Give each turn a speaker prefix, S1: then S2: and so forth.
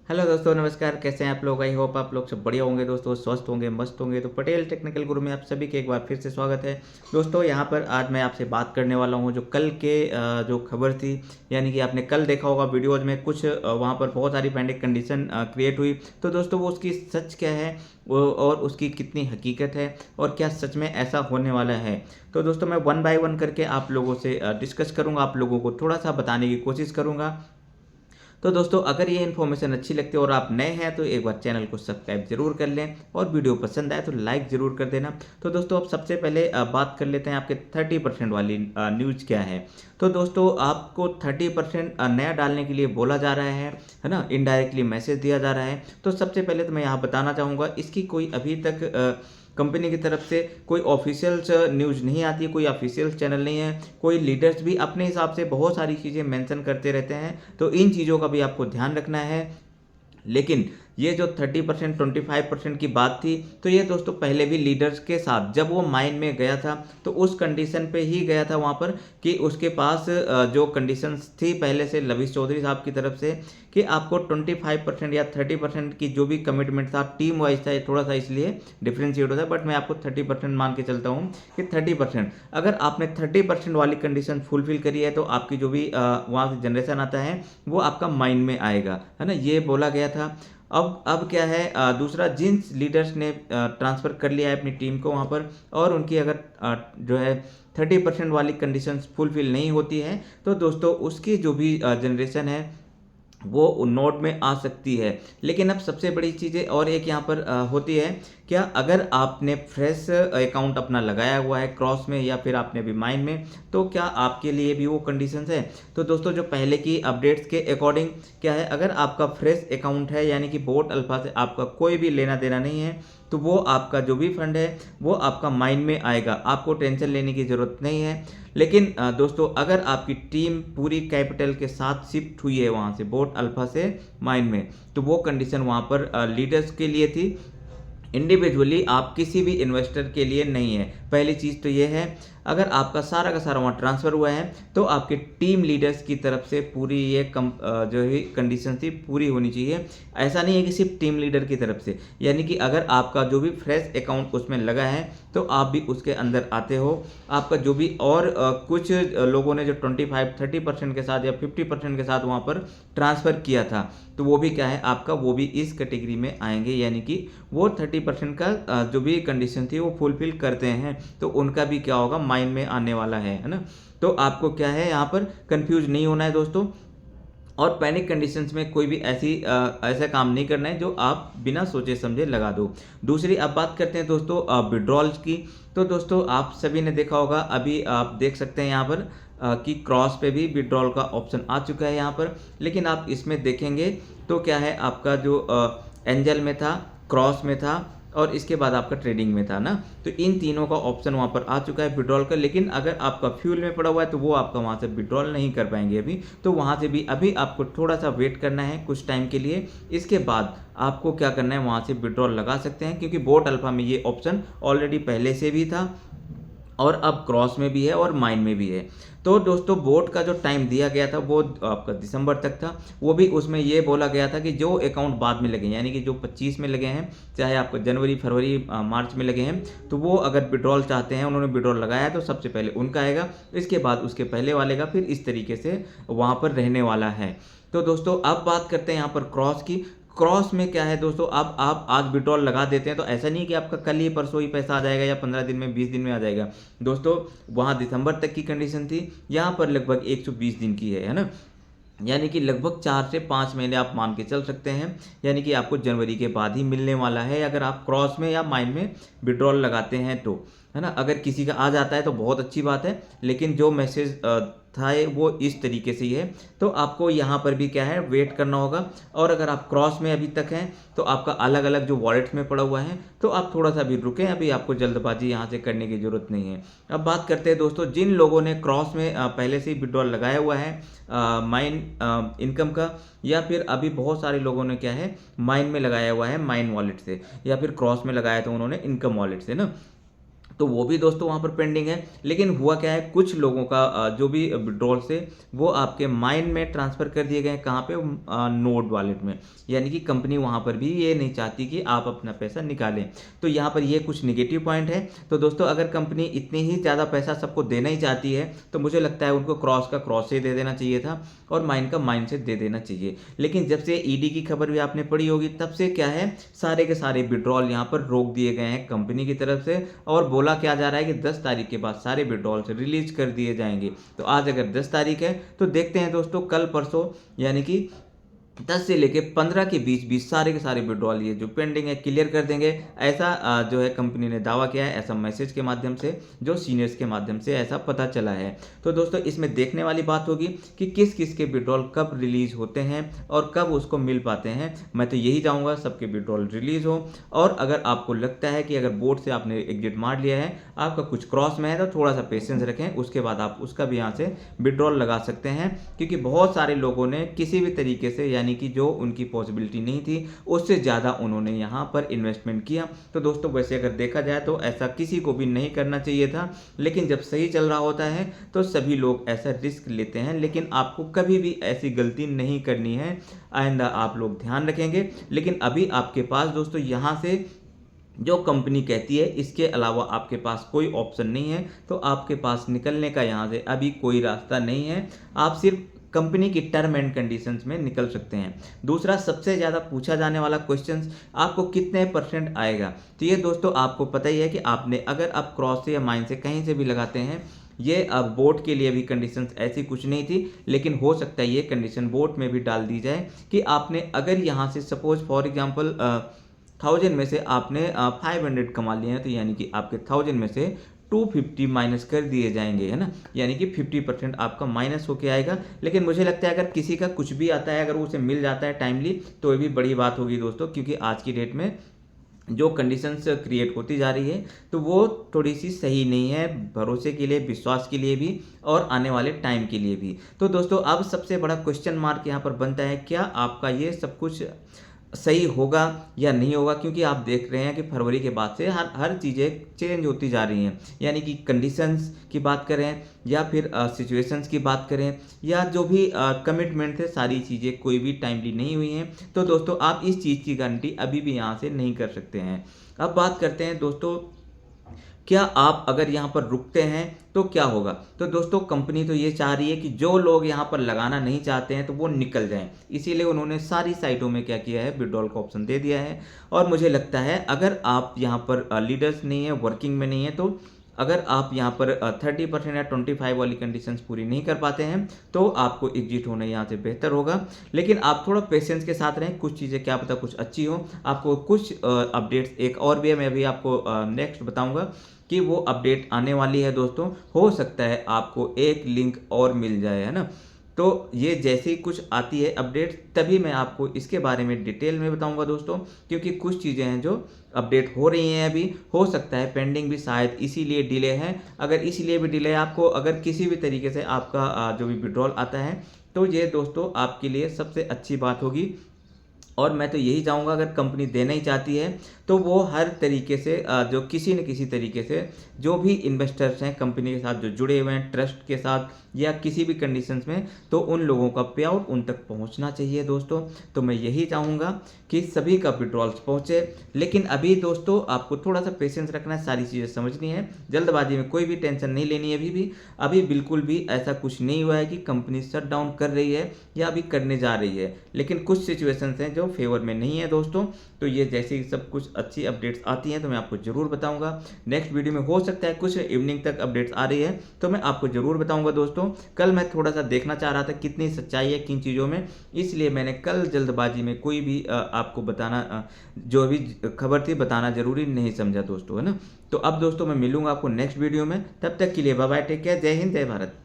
S1: Hello दोस्तों, नमस्कार। कैसे हैं आप लोग? आई होप आप लोग सब बढ़िया होंगे दोस्तों, स्वस्थ होंगे, मस्त होंगे। तो पटेल टेक्निकल गुरु में आप सभी के एक बार फिर से स्वागत है दोस्तों। यहाँ पर आज मैं आपसे बात करने वाला हूँ जो कल के जो खबर थी, यानी कि आपने कल देखा होगा वीडियोज में कुछ वहाँ पर बहुत सारी पेंडिंग कंडीशन क्रिएट हुई। तो दोस्तों वो उसकी सच क्या है और उसकी कितनी हकीकत है और क्या सच में ऐसा होने वाला है। तो दोस्तों मैं वन बाय वन करके आप लोगों से डिस्कस करूँगा, आप लोगों को थोड़ा सा बताने की कोशिश करूँगा। तो दोस्तों अगर ये इन्फॉर्मेशन अच्छी लगती है और आप नए हैं तो एक बार चैनल को सब्सक्राइब जरूर कर लें और वीडियो पसंद आए तो लाइक ज़रूर कर देना। तो दोस्तों अब सबसे पहले बात कर लेते हैं आपके 30% वाली न्यूज़ क्या है। तो दोस्तों आपको 30% नया डालने के लिए बोला जा रहा है ना, इनडायरेक्टली मैसेज दिया जा रहा है। तो सबसे पहले तो मैं यहाँ बताना चाहूँगा, इसकी कोई अभी तक कंपनी की तरफ से कोई ऑफिशियल न्यूज़ नहीं आती है, कोई ऑफिशियल चैनल नहीं है। कोई लीडर्स भी अपने हिसाब से बहुत सारी चीज़ें मेंशन करते रहते हैं, तो इन चीज़ों का भी आपको ध्यान रखना है। लेकिन ये जो 30% 25% की बात थी, तो ये दोस्तों पहले भी लीडर्स के साथ जब वो माइन में गया था तो उस कंडीशन पे ही गया था वहाँ पर कि उसके पास जो कंडीशंस थी पहले से लवीश चौधरी साहब की तरफ से कि आपको 25% या 30% की जो भी कमिटमेंट था टीम वाइज था, ये थोड़ा सा इसलिए डिफ्रेंशिएट होता है, बट मैं आपको 30% मान के चलता हूँ कि 30%, अगर आपने 30% वाली कंडीशन फुलफिल करी है तो आपकी जो भी वहाँ से जनरेशन आता है वो आपका माइंड में आएगा, है ना, ये बोला गया था। अब क्या है, दूसरा जिन लीडर्स ने ट्रांसफ़र कर लिया है अपनी टीम को वहाँ पर और उनकी अगर जो है 30% वाली कंडीशंस फुलफिल नहीं होती है तो दोस्तों उसकी जो भी जनरेशन है वो नोड में आ सकती है। लेकिन अब सबसे बड़ी चीज़ें और एक यहाँ पर होती है, क्या अगर आपने फ्रेश अकाउंट अपना लगाया हुआ है क्रॉस में या फिर आपने अभी माइन में, तो क्या आपके लिए भी वो कंडीशंस है। तो दोस्तों जो पहले की अपडेट्स के अकॉर्डिंग क्या है, अगर आपका फ्रेश अकाउंट है यानी कि बोट अल्फा से आपका कोई भी लेना देना नहीं है, तो वो आपका जो भी फंड है वो आपका माइन में आएगा, आपको टेंशन लेने की ज़रूरत नहीं है। लेकिन दोस्तों अगर आपकी टीम पूरी कैपिटल के साथ शिफ्ट हुई है वहाँ से बोट अल्फा से माइन में, तो वो कंडीशन वहाँ पर लीडर्स के लिए थी, इंडिविजुअली आप किसी भी इन्वेस्टर के लिए नहीं है। पहली चीज़ तो ये है, अगर आपका सारा का सारा वहाँ ट्रांसफ़र हुआ है तो आपके टीम लीडर्स की तरफ से पूरी ये जो है कंडीशन थी पूरी होनी चाहिए। ऐसा नहीं है कि सिर्फ टीम लीडर की तरफ से, यानी कि अगर आपका जो भी फ्रेश अकाउंट उसमें लगा है तो आप भी उसके अंदर आते हो। आपका जो भी और कुछ लोगों ने जो 25-30% के साथ या 50% के साथ वहाँ पर ट्रांसफ़र किया था, तो वो भी क्या है आपका, वो भी इस कैटेगरी में आएंगे, यानी कि वो 30% का जो भी कंडीशन थी वो फुलफिल करते हैं तो उनका भी क्या होगा, माइंड में आने वाला है ना। तो आपको क्या है यहाँ पर कंफ्यूज नहीं होना है दोस्तों, और पैनिक कंडीशंस में कोई भी ऐसा काम नहीं करना है जो आप बिना सोचे समझे लगा दो। दूसरी अब बात करते हैं दोस्तों विड्रॉल्स की। तो दोस्तों आप सभी ने देखा होगा, अभी आप देख सकते हैं यहाँ पर कि क्रॉस पे भी विड्रॉल का ऑप्शन आ चुका है यहाँ पर। लेकिन आप इसमें देखेंगे तो क्या है, आपका जो एंजल में था, क्रॉस में था और इसके बाद आपका ट्रेडिंग में था ना, तो इन तीनों का ऑप्शन वहाँ पर आ चुका है विड्रॉल का। लेकिन अगर आपका फ्यूल में पड़ा हुआ है तो वो आपका वहाँ से विड्रॉल नहीं कर पाएंगे अभी, तो वहाँ से भी अभी आपको थोड़ा सा वेट करना है कुछ टाइम के लिए। इसके बाद आपको क्या करना है, वहाँ से विड्रॉल लगा सकते हैं, क्योंकि बोट अल्फा में ये ऑप्शन ऑलरेडी पहले से भी था और अब क्रॉस में भी है और माइन में भी है। तो दोस्तों बोट का जो टाइम दिया गया था वो आपका दिसंबर तक था, वो भी उसमें ये बोला गया था कि जो अकाउंट बाद में लगे, यानी कि जो 25 में लगे हैं, चाहे आपको जनवरी फरवरी मार्च में लगे हैं, तो वो अगर विड्रॉल चाहते हैं, उन्होंने विड्रॉल लगाया है तो सबसे पहले उनका आएगा, इसके बाद उसके पहले वाले का, फिर इस तरीके से वहाँ पर रहने वाला है। तो दोस्तों अब बात करते हैं यहाँ पर क्रॉस की। क्रॉस में क्या है दोस्तों, अब आप आज विड्रॉल लगा देते हैं तो ऐसा नहीं कि आपका कल ही परसों ही पैसा आ जाएगा या 15 दिन में 20 दिन में आ जाएगा। दोस्तों वहाँ दिसंबर तक की कंडीशन थी, यहाँ पर लगभग 120 दिन की है ना, यानी कि लगभग 4 से 5 महीने आप मान के चल सकते हैं, यानी कि आपको जनवरी के बाद ही मिलने वाला है अगर आप क्रॉस में या माइन में विड्रॉल लगाते हैं तो, है ना। अगर किसी का आ जाता है तो बहुत अच्छी बात है, लेकिन जो मैसेज था वो इस तरीके से ही है, तो आपको यहाँ पर भी क्या है वेट करना होगा। और अगर आप क्रॉस में अभी तक हैं तो आपका अलग अलग जो वॉलेट्स में पड़ा हुआ है, तो आप थोड़ा सा भी रुकें, अभी आपको जल्दबाजी यहाँ से करने की ज़रूरत नहीं है। अब बात करते हैं दोस्तों जिन लोगों ने क्रॉस में पहले से ही विड्रॉल लगाया हुआ है माइन इनकम का, या फिर अभी बहुत सारे लोगों ने क्या है माइन में लगाया हुआ है माइन वॉलेट से, या फिर क्रॉस में लगाया था उन्होंने इनकम वॉलेट से ना, तो वो भी दोस्तों वहाँ पर पेंडिंग है। लेकिन हुआ क्या है, कुछ लोगों का जो भी विड्रॉल्स है वो आपके माइन में ट्रांसफ़र कर दिए गए हैं। कहाँ पे? नोड वॉलेट में। यानी कि कंपनी वहाँ पर भी ये नहीं चाहती कि आप अपना पैसा निकालें। तो यहाँ पर ये कुछ नेगेटिव पॉइंट है। तो दोस्तों अगर कंपनी इतनी ही ज़्यादा पैसा सबको देना ही चाहती है तो मुझे लगता है उनको क्रॉस का क्रॉस से दे देना चाहिए था और माइन का माइन से दे देना चाहिए। लेकिन जब से ईडी की खबर भी आपने पढ़ी होगी तब से क्या है, सारे के सारे विड्रॉल यहाँ पर रोक दिए गए हैं कंपनी की तरफ से। और बोला क्या जा रहा है कि 10 तारीख के बाद सारे विड्रॉल्स रिलीज कर दिए जाएंगे। तो आज अगर 10 तारीख है तो देखते हैं दोस्तों कल परसों यानी कि 10 से लेके 15 के बीच बीच सारे के सारे विड्रॉल ये जो पेंडिंग है क्लियर कर देंगे। ऐसा जो है कंपनी ने दावा किया है, ऐसा मैसेज के माध्यम से, जो सीनियर्स के माध्यम से ऐसा पता चला है। तो दोस्तों इसमें देखने वाली बात होगी कि किस किस के विड्रॉल कब रिलीज होते हैं और कब उसको मिल पाते हैं। मैं तो यही चाहूँगा सबके विड्रॉल रिलीज हो। और अगर आपको लगता है कि अगर बोर्ड से आपने एग्जिट मार लिया है, आपका कुछ क्रॉस में है, तो थोड़ा सा पेशेंस रखें, उसके बाद आप उसका भी यहाँ से विड्रॉल लगा सकते हैं। क्योंकि बहुत सारे लोगों ने किसी भी तरीके से यानी कि जो उनकी पॉसिबिलिटी नहीं थी उससे ज़्यादा उन्होंने यहाँ पर इन्वेस्टमेंट किया। तो दोस्तों वैसे अगर देखा जाए तो ऐसा किसी को भी नहीं करना चाहिए था। लेकिन जब सही चल रहा होता है तो सभी लोग ऐसा रिस्क लेते हैं। लेकिन आपको कभी भी ऐसी गलती नहीं करनी है, आइंदा आप लोग ध्यान रखेंगे। लेकिन अभी आपके पास दोस्तों यहाँ से जो कंपनी कहती है इसके अलावा आपके पास कोई ऑप्शन नहीं है। तो आपके पास निकलने का यहाँ से अभी कोई रास्ता नहीं है। आप सिर्फ कंपनी की टर्म एंड कंडीशंस में निकल सकते हैं। दूसरा सबसे ज़्यादा पूछा जाने वाला क्वेश्चन, आपको कितने % आएगा। तो ये दोस्तों आपको पता ही है कि आपने अगर आप क्रॉस से या माइन से कहीं से भी लगाते हैं, ये अब बोट के लिए भी कंडीशंस ऐसी कुछ नहीं थी। लेकिन हो सकता है ये कंडीशन बोट में भी डाल दी जाए कि आपने अगर यहाँ से सपोज फॉर एग्जाम्पल 1000 में से आपने 500 कमा लिए हैं, तो यानी कि आपके 1000 में से 250 माइनस कर दिए जाएंगे, है ना। यानी कि 50% आपका माइनस होके आएगा। लेकिन मुझे लगता है अगर किसी का कुछ भी आता है, अगर उसे मिल जाता है टाइमली, तो ये भी बड़ी बात होगी दोस्तों। क्योंकि आज की डेट में जो कंडीशंस क्रिएट होती जा रही है तो वो थोड़ी सी सही नहीं है, भरोसे के लिए, विश्वास के लिए भी और आने वाले टाइम के लिए भी। तो दोस्तों अब सबसे बड़ा क्वेश्चन मार्क यहाँ पर बनता है, क्या आपका ये सब कुछ सही होगा या नहीं होगा। क्योंकि आप देख रहे हैं कि फरवरी के बाद से हर चीज़ें चेंज होती जा रही हैं। यानी कि कंडीशंस की बात करें या फिर सिचुएशंस की बात करें या जो भी कमिटमेंट थे, सारी चीज़ें कोई भी टाइमली नहीं हुई हैं। तो दोस्तों आप इस चीज़ की गारंटी अभी भी यहाँ से नहीं कर सकते हैं। अब बात करते हैं दोस्तों, क्या आप अगर यहाँ पर रुकते हैं तो क्या होगा। तो दोस्तों कंपनी तो ये चाह रही है कि जो लोग यहाँ पर लगाना नहीं चाहते हैं तो वो निकल जाएं। इसीलिए उन्होंने सारी साइटों में क्या किया है, विड्रॉल का ऑप्शन दे दिया है। और मुझे लगता है अगर आप यहाँ पर लीडर्स नहीं है, वर्किंग में नहीं है, तो अगर आप यहाँ पर 30% या 25 वाली कंडीशंस पूरी नहीं कर पाते हैं तो आपको एग्जिट होना यहाँ से बेहतर होगा। लेकिन आप थोड़ा पेशेंस के साथ रहें, कुछ चीज़ें क्या पता कुछ अच्छी हो। आपको कुछ अपडेट्स एक और भी है, मैं अभी आपको नेक्स्ट बताऊंगा कि वो अपडेट आने वाली है दोस्तों। हो सकता है आपको एक लिंक और मिल जाए, है ना। तो ये जैसे ही कुछ आती है अपडेट तभी मैं आपको इसके बारे में डिटेल में बताऊंगा दोस्तों। क्योंकि कुछ चीज़ें हैं जो अपडेट हो रही हैं अभी, हो सकता है पेंडिंग भी शायद इसीलिए डिले है। अगर इसीलिए भी डिले है, आपको अगर किसी भी तरीके से आपका जो भी विड्रॉल आता है तो ये दोस्तों आपके लिए सबसे अच्छी बात होगी। और मैं तो यही चाहूँगा अगर कंपनी देना ही चाहती है तो वो हर तरीके से जो किसी न किसी तरीके से जो भी इन्वेस्टर्स हैं कंपनी के साथ जो जुड़े हुए हैं ट्रस्ट के साथ या किसी भी कंडीशंस में, तो उन लोगों का पे आउट उन तक पहुंचना चाहिए दोस्तों। तो मैं यही चाहूँगा कि सभी का विड्रॉल्स पहुँचे। लेकिन अभी दोस्तों आपको थोड़ा सा पेशेंस रखना है, सारी चीज़ें समझनी है, जल्दबाजी में कोई भी टेंशन नहीं लेनी है। अभी बिल्कुल भी ऐसा कुछ नहीं हुआ है कि कंपनी शट डाउन कर रही है या अभी करने जा रही है। लेकिन कुछ सिचुएशंस हैं जो फेवर में नहीं है दोस्तों। तो ये जैसे ही सब कुछ अच्छी अपडेट्स आती हैं तो मैं आपको ज़रूर बताऊंगा। नेक्स्ट वीडियो में हो सकता है कुछ इवनिंग तक अपडेट्स आ रही है तो मैं आपको ज़रूर बताऊंगा दोस्तों। कल मैं थोड़ा सा देखना चाह रहा था कितनी सच्चाई है किन चीज़ों में, इसलिए मैंने कल जल्दबाजी में कोई भी आपको बताना जो भी खबर थी बताना ज़रूरी नहीं समझा दोस्तों, है ना। तो अब दोस्तों मैं मिलूंगा आपको नेक्स्ट वीडियो में, तब तक के लिए बाय बाय, टेक केयर, जय हिंद जय भारत।